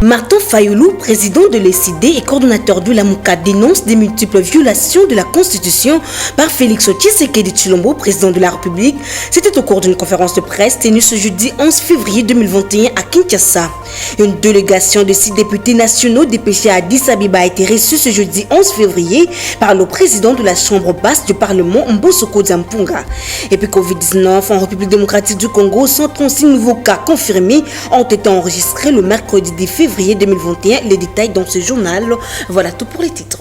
Martin Fayulu, président de l'ECD et coordonnateur de la Mouka, dénonce des multiples violations de la Constitution par Félix Tshisekedi Tshilombo, président de la République. C'était au cours d'une conférence de presse tenue ce jeudi 11 février 2021 à Kinshasa. Une délégation de 6 députés nationaux dépêchés à Addis Abeba a été reçue ce jeudi 11 février par le président de la Chambre basse du Parlement, Mbosoko Zampunga. Et puis Covid-19 en République démocratique du Congo, 136 nouveaux cas confirmés ont été enregistrés le mercredi 10 février 2021. Les détails dans ce journal. Voilà tout pour les titres.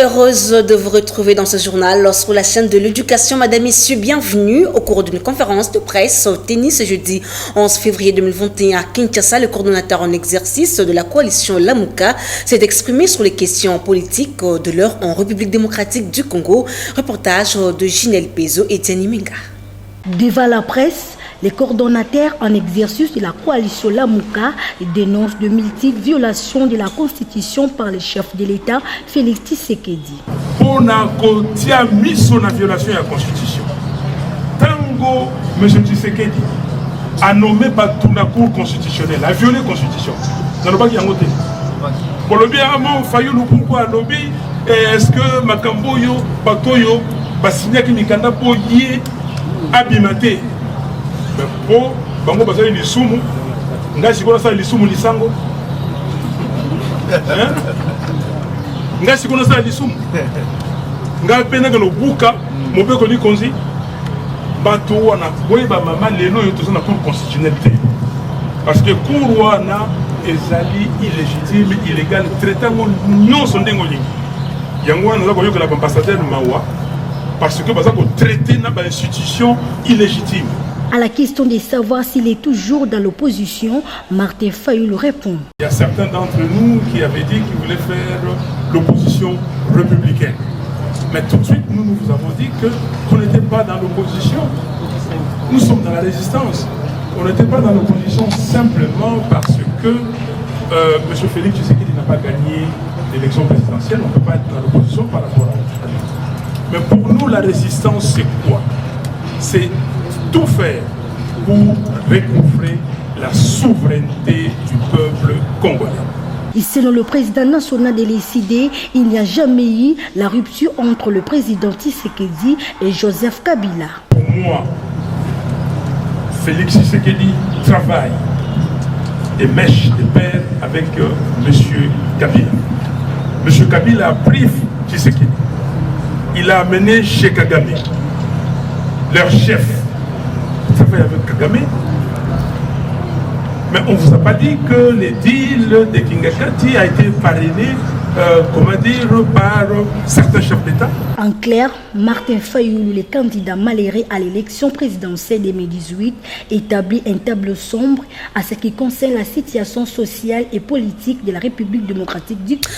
Heureuse de vous retrouver dans ce journal sur la chaîne de l'éducation. Madame, messieurs, bienvenue. Au cours d'une conférence de presse tenue ce jeudi 11 février 2021 à Kinshasa, le coordonnateur en exercice de la coalition Lamuka s'est exprimé sur les questions politiques de l'heure en République démocratique du Congo. Reportage de Ginelle Pezo et Tiani Minga. Devant la presse, les coordonnateurs en exercice de la coalition Lamuka dénoncent de multiples violations de la Constitution par le chef de l'État, Félix Tshisekedi. On a mis sur la violation de la Constitution. Tango, M. Tshisekedi a nommé par toute la Cour constitutionnelle, a violé la Constitution. Dans le bas qui a noté. Pour le bien, Fayulu pourquoi lobby, est-ce que Makamboyo, Batoyo, Basigna Kimikanda pour y abimate? Mais pour bango basali lisumu nga sikona sa lisumu lisango nga sikona sa lisumu nga pena que no buka mobe ko ni konzi bato wana boyeba mama lelo yo tozana pour constitutionnalité parce que cour wana ezali illégitime illégal traitant non son ndengoli yango wana za ko yoka la ambassadeur mawa parce que baza ko traiter na ba institution illégitime. À la question de savoir s'il est toujours dans l'opposition, Martin Fayulu répond. Il y a certains d'entre nous qui avaient dit qu'ils voulaient faire l'opposition républicaine. Mais tout de suite, nous vous avons dit qu'on n'était pas dans l'opposition. Nous sommes dans la résistance. On n'était pas dans l'opposition simplement parce que M. Félix Tshisekedi n'a pas gagné l'élection présidentielle. On ne peut pas être dans l'opposition par rapport à l'autre. Mais pour nous, la résistance, c'est quoi? C'est tout faire pour recouvrer la souveraineté du peuple congolais. Et selon le président national de l'ECD, il n'y a jamais eu la rupture entre le président Tshisekedi et Joseph Kabila. Pour moi, Félix Tshisekedi travaille et mèche de pair avec M. Kabila. M. Kabila a pris Tshisekedi. Il a amené chez Kagame, leur chef. Avec Kagame. Mais on ne vous a pas dit que les deals de Kingakati a été parrainé, par certains chefs d'État. En clair, Martin Fayulu, le candidat malheureux à l'élection présidentielle 2018, établit un tableau sombre à ce qui concerne la situation sociale et politique de la République démocratique du Congo.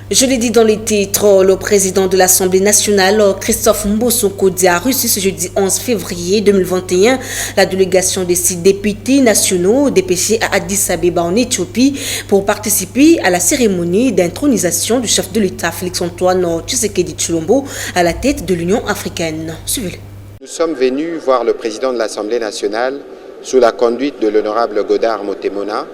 Je l'ai dit dans les titres, le président de l'Assemblée nationale, Christophe Mbosoko, a reçu ce jeudi 11 février 2021 la délégation des 6 députés nationaux dépêchés à Addis Abeba en Éthiopie pour participer à la cérémonie d'intronisation du chef de l'État Félix-Antoine Tshisekedi Tshilombo à la tête de l'Union africaine. Suivez-le. Nous sommes venus voir le président de l'Assemblée nationale sous la conduite de l'honorable Godard Motemona,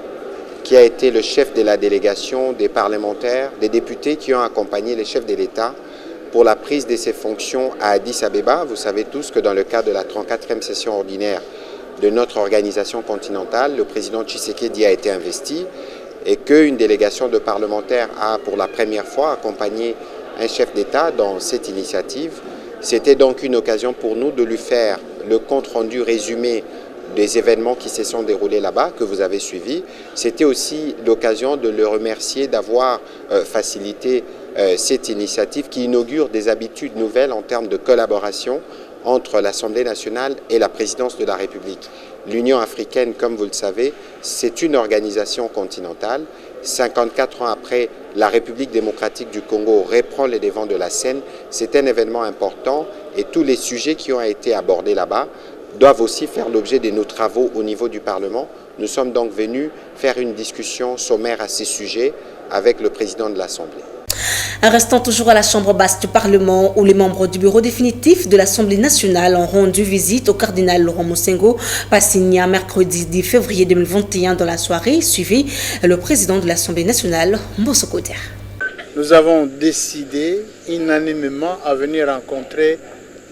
qui a été le chef de la délégation des parlementaires, des députés qui ont accompagné les chefs de l'État pour la prise de ses fonctions à Addis Abeba. Vous savez tous que dans le cadre de la 34e session ordinaire de notre organisation continentale, le président Tshisekedi a été investi et qu'une délégation de parlementaires a pour la première fois accompagné un chef d'État dans cette initiative. C'était donc une occasion pour nous de lui faire le compte-rendu résumé des événements qui se sont déroulés là-bas, que vous avez suivis. C'était aussi l'occasion de le remercier d'avoir facilité cette initiative qui inaugure des habitudes nouvelles en termes de collaboration entre l'Assemblée nationale et la présidence de la République. L'Union africaine, comme vous le savez, c'est une organisation continentale. 54 ans après, la République démocratique du Congo reprend les devants de la scène. C'est un événement important et tous les sujets qui ont été abordés là-bas doivent aussi faire l'objet de nos travaux au niveau du Parlement. Nous sommes donc venus faire une discussion sommaire à ces sujets avec le président de l'Assemblée. Restant toujours à la chambre basse du Parlement où les membres du bureau définitif de l'Assemblée nationale ont rendu visite au cardinal Laurent Mosengo Passigna mercredi 10 février 2021 dans la soirée, suivi le président de l'Assemblée nationale, Mbosso Koder. Nous avons décidé unanimement à venir rencontrer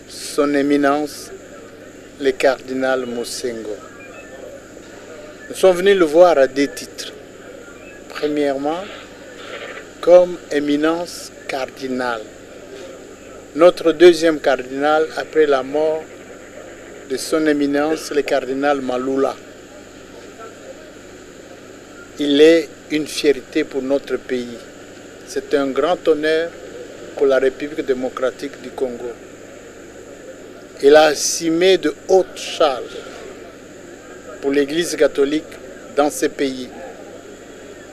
son éminence, le cardinal Mosengo. Nous sommes venus le voir à 2 titres. Premièrement, comme éminence cardinale. Notre 2e cardinal après la mort de son éminence, le cardinal Malula. Il est une fierté pour notre pays. C'est un grand honneur pour la République démocratique du Congo. Il a assumé de hautes charges pour l'Église catholique dans ce pays.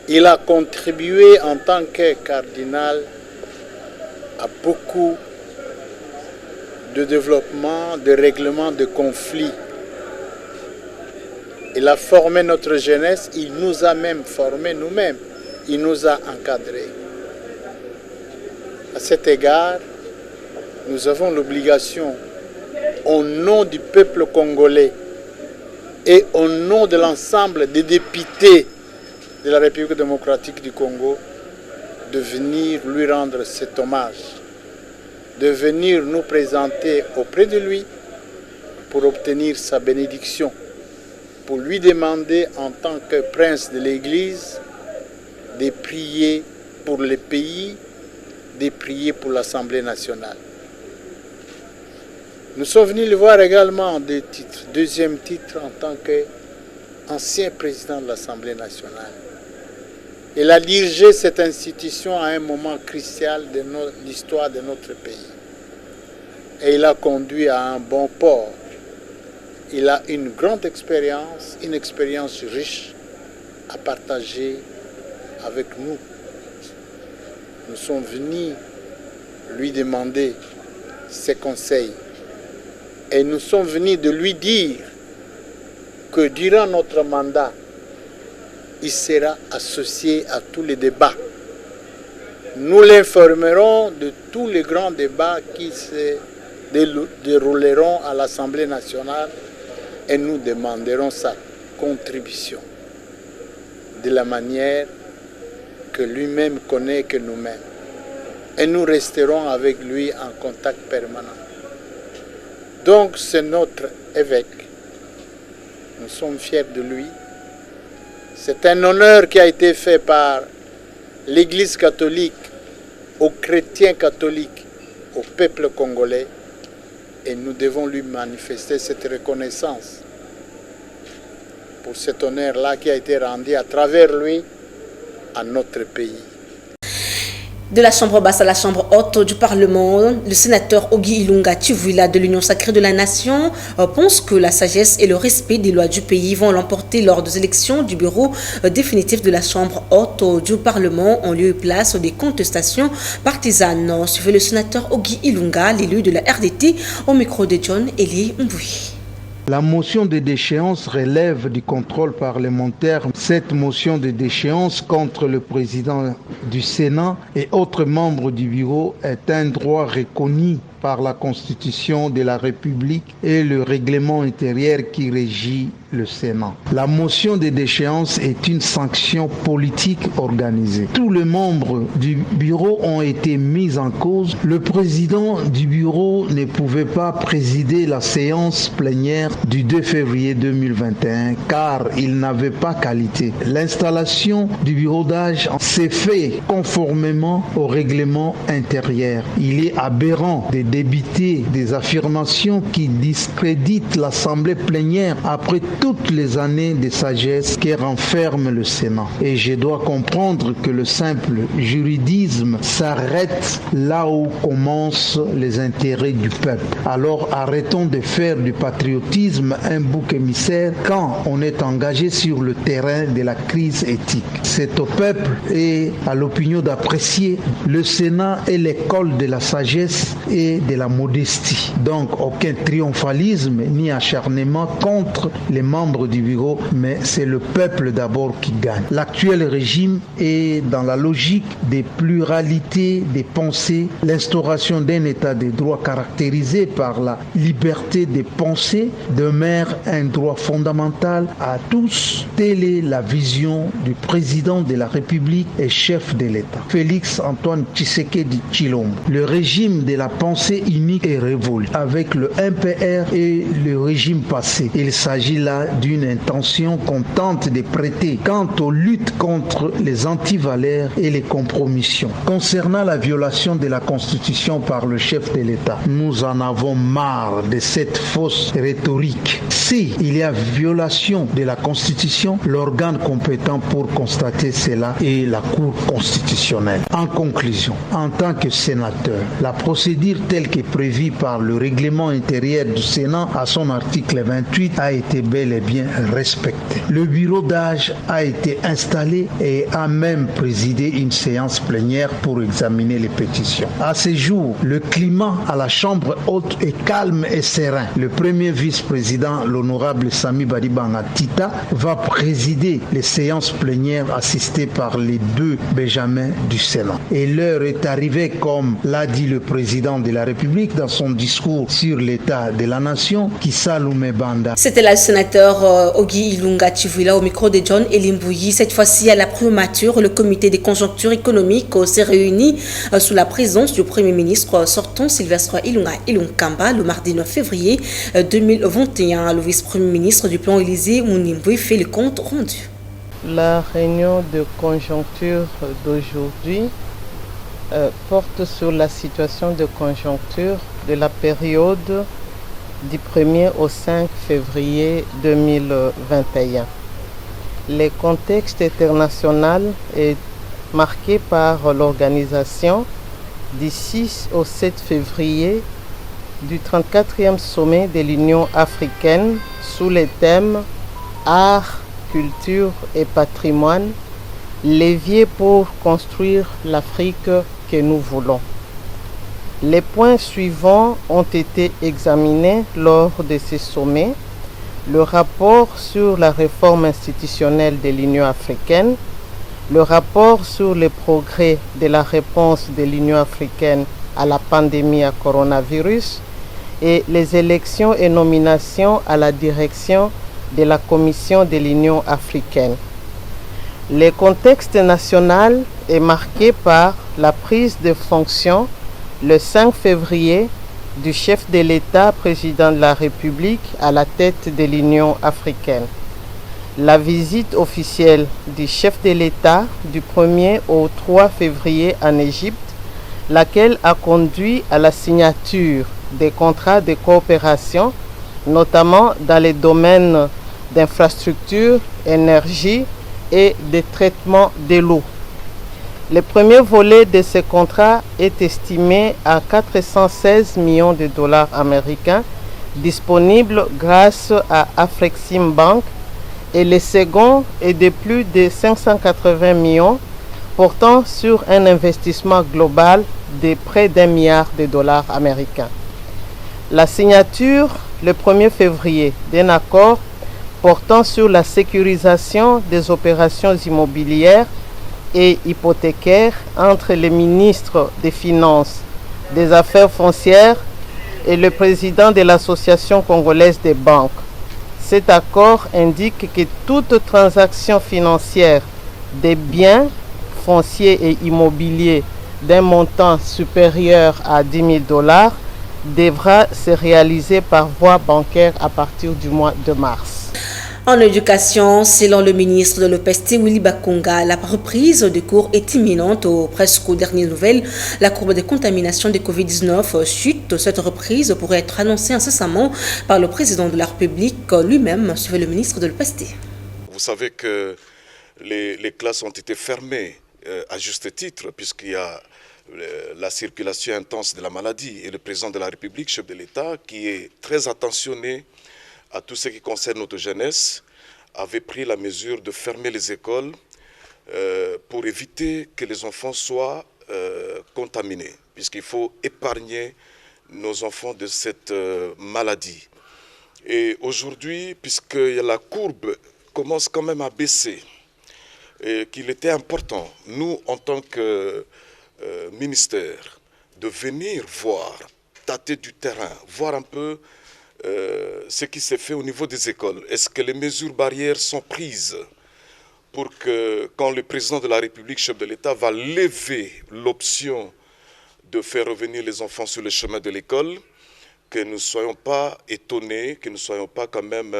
Il a contribué en tant que cardinal à beaucoup de développement, de règlement de conflits. Il a formé notre jeunesse, il nous a même formés nous-mêmes, il nous a encadrés. À cet égard, nous avons l'obligation, au nom du peuple congolais et au nom de l'ensemble des députés de la République démocratique du Congo, de venir lui rendre cet hommage, de venir nous présenter auprès de lui pour obtenir sa bénédiction, pour lui demander en tant que prince de l'Église de prier pour le pays, de prier pour l'Assemblée nationale. Nous sommes venus le voir également en 2 titres. 2e titre en tant qu'ancien président de l'Assemblée nationale. Il a dirigé cette institution à un moment crucial de l'histoire de notre pays. Et il a conduit à un bon port. Il a une grande expérience, une expérience riche à partager avec nous. Nous sommes venus lui demander ses conseils. Et nous sommes venus de lui dire que durant notre mandat, il sera associé à tous les débats. Nous l'informerons de tous les grands débats qui se dérouleront à l'Assemblée nationale et nous demanderons sa contribution de la manière que lui-même connaît que nous-mêmes. Et nous resterons avec lui en contact permanent. Donc c'est notre évêque. Nous sommes fiers de lui. C'est un honneur qui a été fait par l'Église catholique aux chrétiens catholiques, au peuple congolais. Et nous devons lui manifester cette reconnaissance pour cet honneur-là qui a été rendu à travers lui à notre pays. De la chambre basse à la chambre haute du Parlement, le sénateur Ogi Ilunga Chivwila de l'Union sacrée de la Nation pense que la sagesse et le respect des lois du pays vont l'emporter lors des élections du bureau définitif de la chambre haute du Parlement en lieu et place des contestations partisanes. Suivez le sénateur Ogi Ilunga, l'élu de la RDT, au micro de John Eli Mboui. La motion de déchéance relève du contrôle parlementaire. Cette motion de déchéance contre le président du Sénat et autres membres du bureau est un droit reconnu par la Constitution de la République et le règlement intérieur qui régit le Sénat. La motion de déchéance est une sanction politique organisée. Tous les membres du bureau ont été mis en cause. Le président du bureau ne pouvait pas présider la séance plénière du 2 février 2021 car il n'avait pas qualité. L'installation du bureau d'âge s'est fait conformément au règlement intérieur. Il est aberrant de débiter des affirmations qui discréditent l'Assemblée plénière après toutes les années de sagesse qui renferme le Sénat. Et je dois comprendre que le simple juridisme s'arrête là où commencent les intérêts du peuple. Alors arrêtons de faire du patriotisme un bouc émissaire quand on est engagé sur le terrain de la crise éthique. C'est au peuple et à l'opinion d'apprécier. Le Sénat est l'école de la sagesse et de la modestie. Donc aucun triomphalisme ni acharnement contre les membres du bureau, mais c'est le peuple d'abord qui gagne. L'actuel régime est dans la logique des pluralités des pensées, l'instauration d'un état de droit caractérisé par la liberté de penser demeure un droit fondamental à tous. Telle est la vision du président de la République et chef de l'État, Félix Antoine Tshisekedi Tshilombo. Le régime de la pensée unique est révolu avec le MPR et le régime passé. Il s'agit là d'une intention qu'on tente de prêter quant aux luttes contre les antivaleurs et les compromissions. Concernant la violation de la Constitution par le chef de l'État, nous en avons marre de cette fausse rhétorique. Si il y a violation de la Constitution, l'organe compétent pour constater cela est la Cour constitutionnelle. En conclusion, en tant que sénateur, la procédure telle que prévue par le règlement intérieur du Sénat à son article 28 a été bel et bien respectée. Le bureau d'âge a été installé et a même présidé une séance plénière pour examiner les pétitions. À ce jour, le climat à la Chambre haute est calme et serein. Le premier vice-président, l'honorable Sami Badibanga Tita, va présider les séances plénières assistées par les deux Benjamins du Sénat. Et l'heure est arrivée, comme l'a dit le président de la République dans son discours sur l'état de la nation, Kissalume Banda. C'était le sénateur Ogi Ilunga Chivila au micro de John Elimbouyi. Cette fois-ci, à la primature, le comité des conjonctures économiques s'est réuni sous la présence du Premier ministre sortant Sylvestre Ilunga Ilunkamba le mardi 9 février 2021. Le vice-premier ministre du plan Élysée Mounimbouy fait le compte rendu. La réunion de conjoncture d'aujourd'hui porte sur la situation de conjoncture de la période du 1er au 5 février 2021. Le contexte international est marqué par l'organisation du 6 au 7 février du 34e sommet de l'Union africaine sous les thèmes art, culture et patrimoine, levier pour construire l'Afrique que nous voulons. Les points suivants ont été examinés lors de ces sommets. Le rapport sur la réforme institutionnelle de l'Union africaine, le rapport sur les progrès de la réponse de l'Union africaine à la pandémie à coronavirus et les élections et nominations à la direction de la Commission de l'Union africaine. Le contexte national est marqué par la prise de fonction le 5 février du chef de l'État, président de la République, à la tête de l'Union africaine. La visite officielle du chef de l'État du 1er au 3 février en Égypte, laquelle a conduit à la signature des contrats de coopération, notamment dans les domaines d'infrastructure, énergie et de traitement de l'eau. Le premier volet de ce contrat est estimé à 416 millions de dollars américains disponibles grâce à Afrexim Bank et le second est de plus de 580 millions portant sur un investissement global de près d'1 milliard de dollars américains. La signature le 1er février d'un accord portant sur la sécurisation des opérations immobilières et hypothécaires entre les ministres des Finances, des Affaires foncières et le président de l'Association congolaise des banques. Cet accord indique que toute transaction financière des biens fonciers et immobiliers d'un montant supérieur à 10 000 dollars devra se réaliser par voie bancaire à partir du mois de mars. En éducation, selon le ministre de l'EPST, Willy Bakonga, la reprise des cours est imminente. Presque aux dernières nouvelles, la courbe de contamination de Covid-19 chute. Cette reprise pourrait être annoncée incessamment par le président de la République lui-même, suivait le ministre de l'EPST. Vous savez que les classes ont été fermées à juste titre, puisqu'il y a la circulation intense de la maladie. Et le président de la République, chef de l'État, qui est très attentionné à tout ce qui concerne notre jeunesse, avait pris la mesure de fermer les écoles pour éviter que les enfants soient contaminés, puisqu'il faut épargner nos enfants de cette maladie. Et aujourd'hui, puisque la courbe commence quand même à baisser, et qu'il était important, nous, en tant que ministère, de venir voir, tâter du terrain, voir un peu ce qui s'est fait au niveau des écoles. Est-ce que les mesures barrières sont prises pour que, quand le président de la République, chef de l'État, va lever l'option de faire revenir les enfants sur le chemin de l'école, que nous ne soyons pas étonnés, que nous ne soyons pas quand même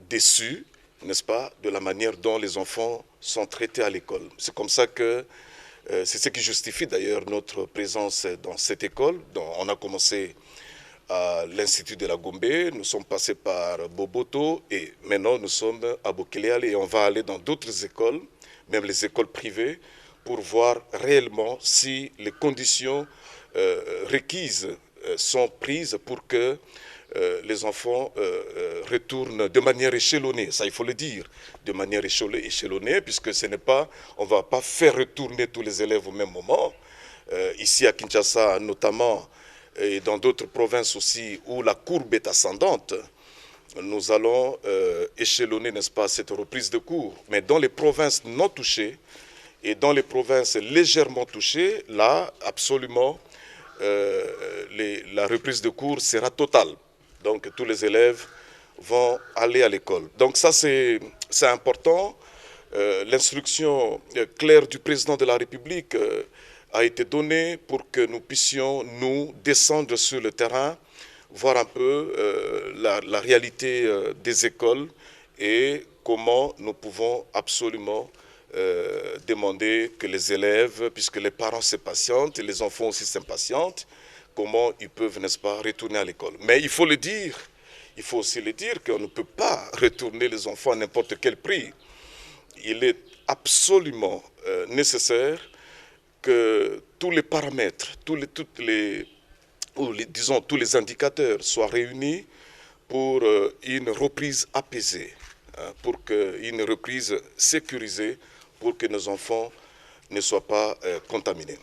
déçus, n'est-ce pas, de la manière dont les enfants sont traités à l'école. C'est comme ça que c'est ce qui justifie d'ailleurs notre présence dans cette école. On a commencé à l'Institut de la Gombe, nous sommes passés par Boboto et maintenant nous sommes à Bokeleyale et on va aller dans d'autres écoles, même les écoles privées, pour voir réellement si les conditions requises sont prises pour que les enfants retournent de manière échelonnée, ça il faut le dire, de manière échelonnée, puisque ce n'est pas, on ne va pas faire retourner tous les élèves au même moment. Ici à Kinshasa notamment, et dans d'autres provinces aussi où la courbe est ascendante, nous allons échelonner, n'est-ce pas, cette reprise de cours. Mais dans les provinces non touchées et dans les provinces légèrement touchées, là, absolument, la reprise de cours sera totale. Donc tous les élèves vont aller à l'école. Donc ça, c'est important. L'instruction claire du président de la République a été donnée pour que nous puissions, nous, descendre sur le terrain, voir un peu la réalité des écoles et comment nous pouvons absolument demander que les élèves, puisque les parents s'impatientent et les enfants aussi s'impatientent, comment ils peuvent, n'est-ce pas, retourner à l'école. Mais il faut le dire, il faut aussi le dire qu'on ne peut pas retourner les enfants à n'importe quel prix. Il est absolument nécessaire que tous les paramètres, tous les indicateurs soient réunis pour une reprise apaisée, pour une reprise sécurisée, pour que nos enfants ne soient pas contaminés.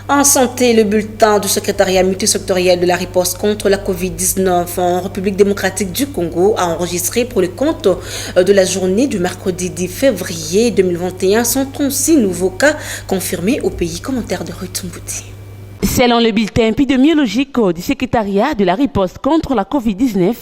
En santé, le bulletin du secrétariat multisectoriel de la riposte contre la Covid-19 en République démocratique du Congo a enregistré pour le compte de la journée du mercredi 10 février 2021 136 nouveaux cas confirmés au pays. Commentaire de Ruth Mbouti. Selon le bulletin épidémiologique du secrétariat de la riposte contre la Covid-19,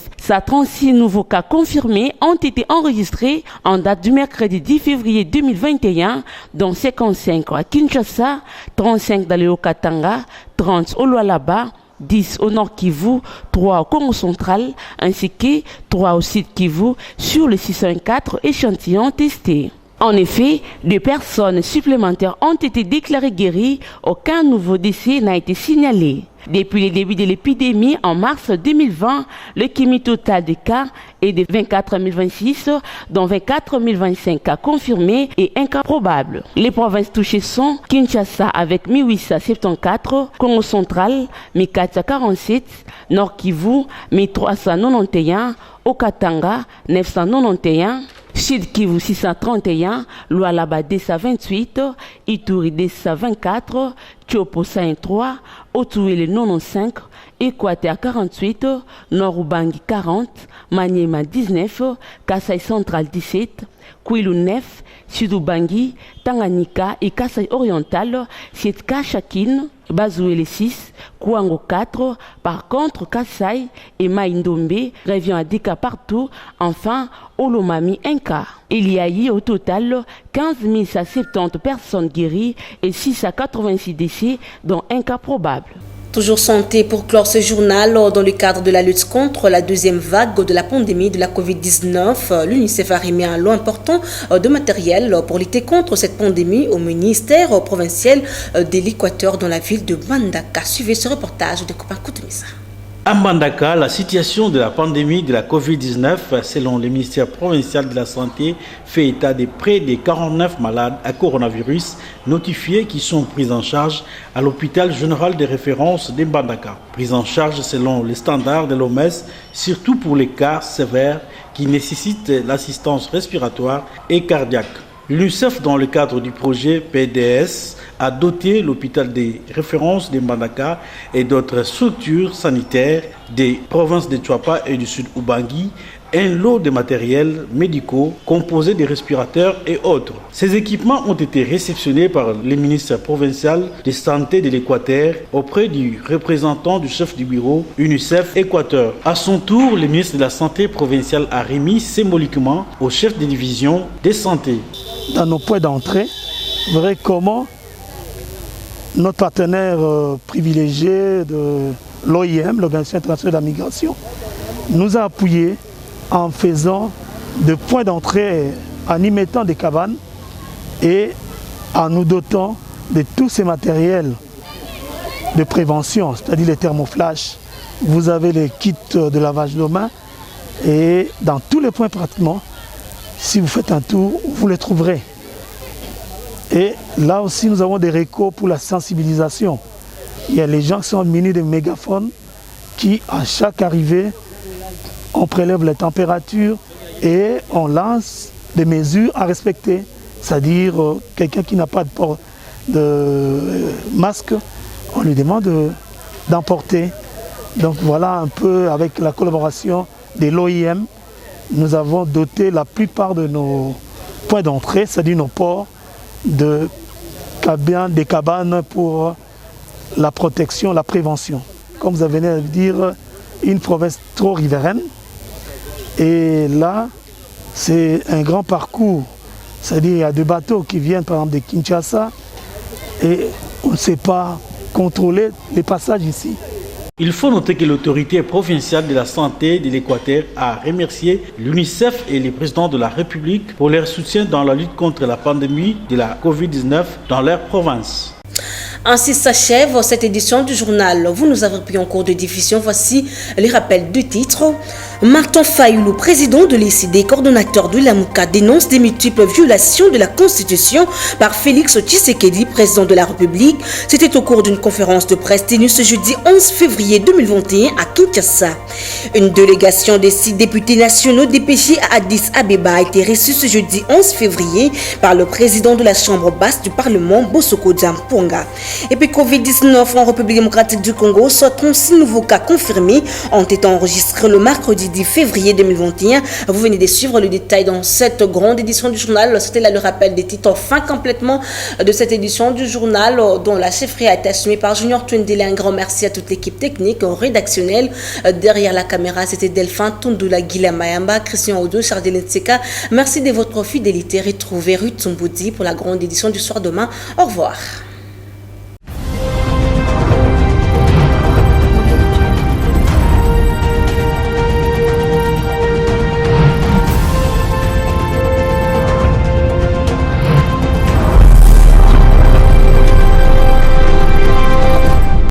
36 nouveaux cas confirmés ont été enregistrés en date du mercredi 10 février 2021, dont 55 à Kinshasa, 35 dans le Haut-Katanga, 30 au Lualaba, 10 au Nord Kivu, 3 au Congo central, ainsi que 3 au Sud Kivu sur les 604 échantillons testés. En effet, 2 personnes supplémentaires ont été déclarées guéries. Aucun nouveau décès n'a été signalé. Depuis le début de l'épidémie en mars 2020, le cumul total des cas est de 24 026, dont 24 025 cas confirmés et 1 cas probable. Les provinces touchées sont Kinshasa avec 1874, Congo central 1447, Nord Kivu 1391, Haut-Katanga 991, Sud Kivu 631, Lualaba 228, Ituri 224, Tchopo 103, Otuele 95, Équateur 48, Nord-Ubangi 40, Maniema 19, Kasai central 17, Kwilu 9, Sud-Ubangi, Tanganyika et Kasai oriental, Sietka Chakine, Bazouele 6, Kouango 4, par contre Kasai et Maïndombe revient à 10 cas partout, enfin Olomami 1 cas. Il y a eu au total 15 170 personnes guéries et 686 décès, dont 1 cas probable. Toujours santé pour clore ce journal. Dans le cadre de la lutte contre la deuxième vague de la pandémie de la Covid-19, l'UNICEF a remis un lot important de matériel pour lutter contre cette pandémie au ministère provincial de l'Équateur dans la ville de Mbandaka. Suivez ce reportage de Copain Koutoumissa. À Mbandaka, la situation de la pandémie de la Covid-19, selon le ministère provincial de la Santé, fait état de près de 49 malades à coronavirus notifiés qui sont pris en charge à l'hôpital général de référence de Mbandaka. Pris en charge selon les standards de l'OMS, surtout pour les cas sévères qui nécessitent l'assistance respiratoire et cardiaque. L'UNICEF, dans le cadre du projet PDS, a doté l'hôpital des références de Mbandaka et d'autres structures sanitaires des provinces de Tchouapa et du Sud Ubangi un lot de matériels médicaux composés de respirateurs et autres. Ces équipements ont été réceptionnés par le ministre provincial de santé de l'Équateur auprès du représentant du chef du bureau UNICEF Équateur. À son tour, le ministre de la Santé provincial a remis symboliquement au chef de division de santé. Dans nos points d'entrée, vous verrez comment notre partenaire privilégié de l'OIM, l'Organisation internationale de la migration, nous a appuyés en faisant des points d'entrée, en y mettant des cabanes et en nous dotant de tous ces matériels de prévention, c'est-à-dire les thermoflash. Vous avez les kits de lavage de mains et dans tous les points pratiquement, si vous faites un tour, vous les trouverez. Et là aussi, nous avons des récos pour la sensibilisation. Il y a les gens qui sont munis de mégaphones qui, à chaque arrivée, on prélève la température et on lance des mesures à respecter. C'est-à-dire, quelqu'un qui n'a pas de port de masque, on lui demande d'emporter. Donc voilà un peu avec la collaboration de l'OIM, nous avons doté la plupart de nos points d'entrée, c'est-à-dire nos ports, des cabanes pour la protection, la prévention. Comme vous venez de le dire, une province trop riveraine. Et là, c'est un grand parcours. C'est-à-dire qu'il y a des bateaux qui viennent par exemple de Kinshasa et on ne sait pas contrôler les passages ici. Il faut noter que l'autorité provinciale de la santé de l'Équateur a remercié l'UNICEF et le président de la République pour leur soutien dans la lutte contre la pandémie de la Covid-19 dans leur province. Ainsi s'achève cette édition du journal. Vous nous avez pris en cours de diffusion. Voici les rappels du titre. Martin Fayoulou, président de l'ECD, coordonnateur de l'AMUCA, dénonce des multiples violations de la Constitution par Félix Tshisekedi, président de la République. C'était au cours d'une conférence de presse tenue ce jeudi 11 février 2021 à Kinshasa. Une délégation des 6 députés nationaux dépêchés à Addis Abeba a été reçue ce jeudi 11 février par le président de la Chambre basse du Parlement, Bosoko Djamponga. Et puis Covid-19 en République démocratique du Congo, soit 36 nouveaux cas confirmés ont été enregistrés le mercredi 10 février 2021. Vous venez de suivre le détail dans cette grande édition du journal. C'était là le rappel des titres fin complètement de cette édition du journal dont la chefferie a été assumée par Junior Twendele. Un grand merci à toute l'équipe technique, rédactionnelle. Derrière la caméra, c'était Delphin Tundula Gila Mayamba, Christian Odo, Chardel Tseka. Merci de votre fidélité. Retrouvez Ruth Tsumboudi pour la grande édition du soir demain. Au revoir.